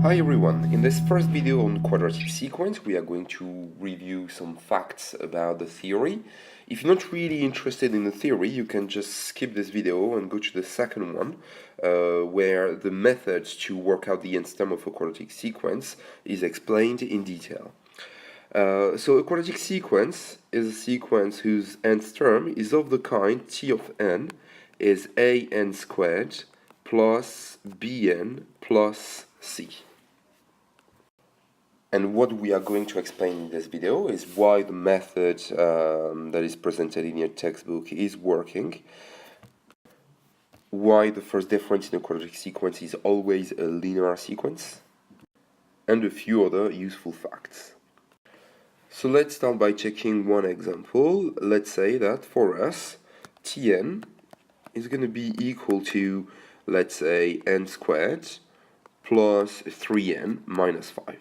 Hi everyone, in this first video on quadratic sequence we are going to review some facts about the theory. If you're not really interested in the theory, you can just skip this video and go to the second one where the methods to work out the nth term of a quadratic sequence is explained in detail. So a quadratic sequence is a sequence whose nth term is of the kind t of n is an squared plus bn plus c. And what we are going to explain in this video is why the method that is presented in your textbook is working, why the first difference in a quadratic sequence is always a linear sequence, and a few other useful facts. So let's start by checking one example. Let's say that for us, Tn is going to be equal to, let's say, n squared plus 3n minus 5.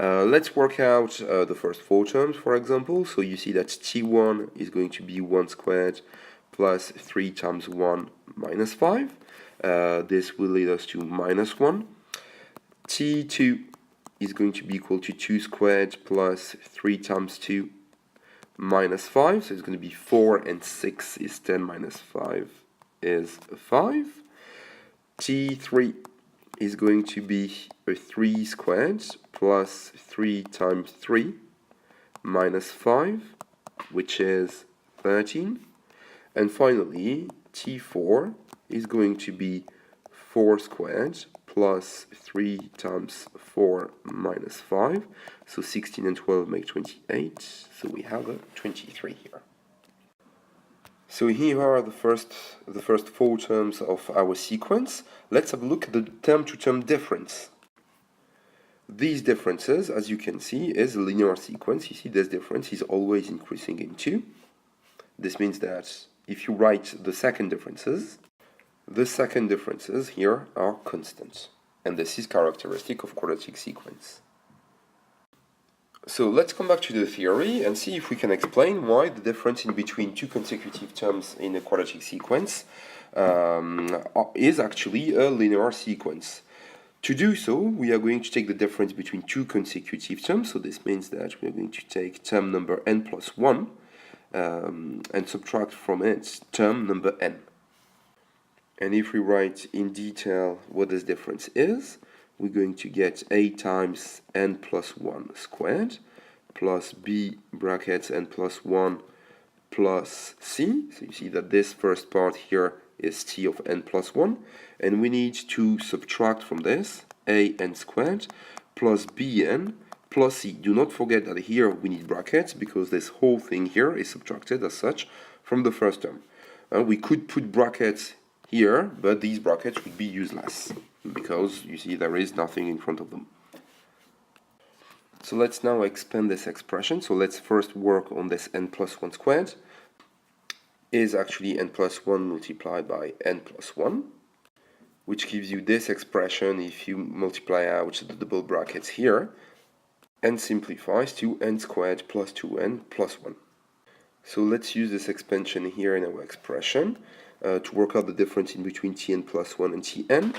Let's work out the first four terms, for example. So you see that t1 is going to be 1 squared plus 3 times 1 minus 5. This will lead us to minus 1. t2 is going to be equal to 2 squared plus 3 times 2 minus 5. So it's going to be 4, and 6 is 10 minus 5 is 5. t3 is going to be a 3 squared plus 3 times 3 minus 5, which is 13. And finally, t4 is going to be 4 squared plus 3 times 4 minus 5. So 16 and 12 make 28. So we have a 23 here. So here are the first four terms of our sequence. Let's have a look at the term-to-term difference. These differences, as you can see, is a linear sequence. You see this difference is always increasing in 2. This means that if you write the second differences here are constant. And this is characteristic of quadratic sequence. So let's come back to the theory and see if we can explain why the difference in between two consecutive terms in a quadratic sequence is actually a linear sequence. To do so, we are going to take the difference between two consecutive terms. So this means that we are going to take term number n plus 1 and subtract from it term number n. And if we write in detail what this difference is, we're going to get a times n plus 1 squared plus b brackets n plus 1 plus c. So you see that this first part here is t of n plus 1. And we need to subtract from this a n squared plus bn plus c. Do not forget that here we need brackets because this whole thing here is subtracted as such from the first term. We could put brackets here, but these brackets would be useless because you see there is nothing in front of them. So let's now expand this expression. So let's first work on this n plus 1 squared is actually n plus 1 multiplied by n plus 1, which gives you this expression if you multiply out the double brackets here, and simplifies to n squared plus 2n plus 1. So let's use this expansion here in our expression to work out the difference in between tn plus 1 and tn.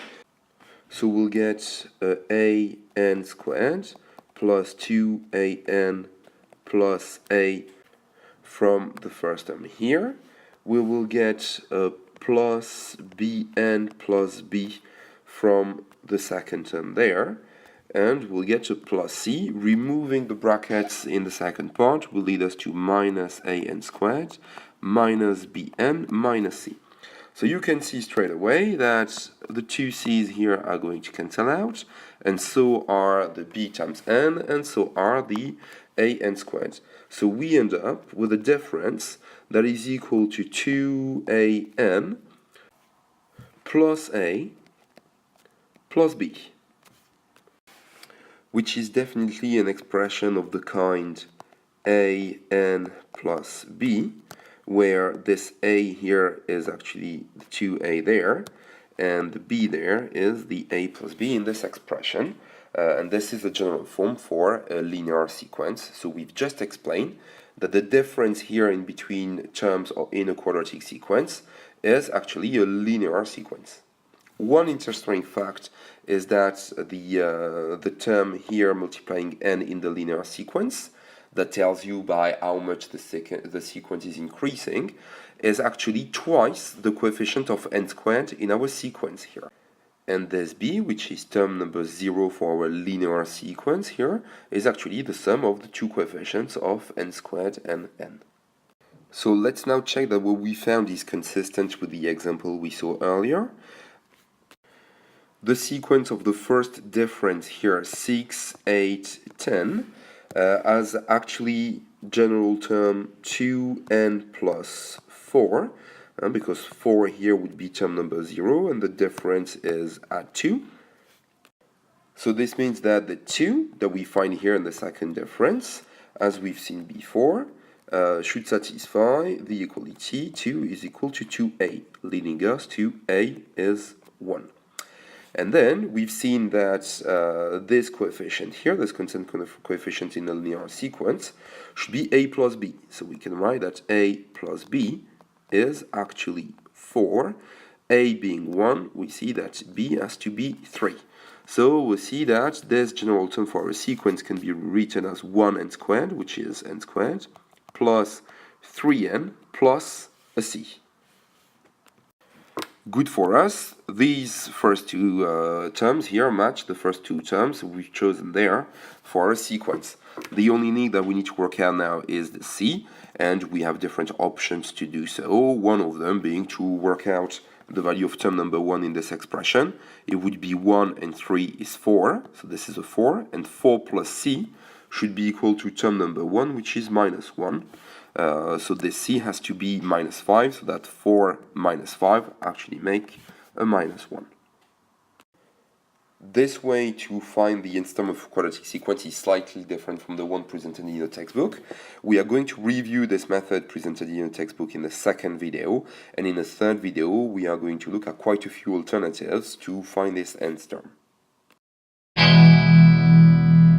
So we'll get a n squared plus 2an plus a from the first term here. We will get plus bn plus b from the second term there. And we'll get a plus c. Removing the brackets in the second part will lead us to minus an squared minus bn minus c. So you can see straight away that the two c's here are going to cancel out, and so are the b times n, and so are the an squared. So we end up with a difference that is equal to 2an plus a plus b, which is definitely an expression of the kind an plus b, where this a here is actually the 2a there, and the b there is the a plus b in this expression. And this is the general form for a linear sequence. So we've just explained that the difference here in between terms in a quadratic sequence is actually a linear sequence. One interesting fact is that the term here multiplying n in the linear sequence, that tells you by how much the sequence is increasing, is actually twice the coefficient of n squared in our sequence here. And this b, which is term number 0 for our linear sequence here, is actually the sum of the two coefficients of n squared and n. So let's now check that what we found is consistent with the example we saw earlier. The sequence of the first difference here, 6, 8, 10, has actually general term 2n plus 4, because 4 here would be term number 0, and the difference is at 2. So this means that the 2 that we find here in the second difference, as we've seen before, should satisfy the equality 2 is equal to 2a, leading us to a is 1. And then we've seen that this coefficient here, this constant coefficient in the linear sequence, should be a plus b. So we can write that a plus b is actually 4. A being 1, we see that b has to be 3. So we see that this general term for our sequence can be written as 1n squared, which is n squared, plus 3n plus a c. Good for us. These first two terms here match the first two terms we've chosen there for our sequence. The only thing that we need to work out now is the c, and we have different options to do so. One of them being to work out the value of term number 1 in this expression. It would be 1 and 3 is 4, so this is a 4, and 4 plus c should be equal to term number 1, which is minus 1. So this c has to be minus 5, so that 4 minus 5 actually make a minus 1. This way to find the nth term of quadratic sequence is slightly different from the one presented in the textbook. We are going to review this method presented in the textbook in the second video, and in the third video we are going to look at quite a few alternatives to find this nth term.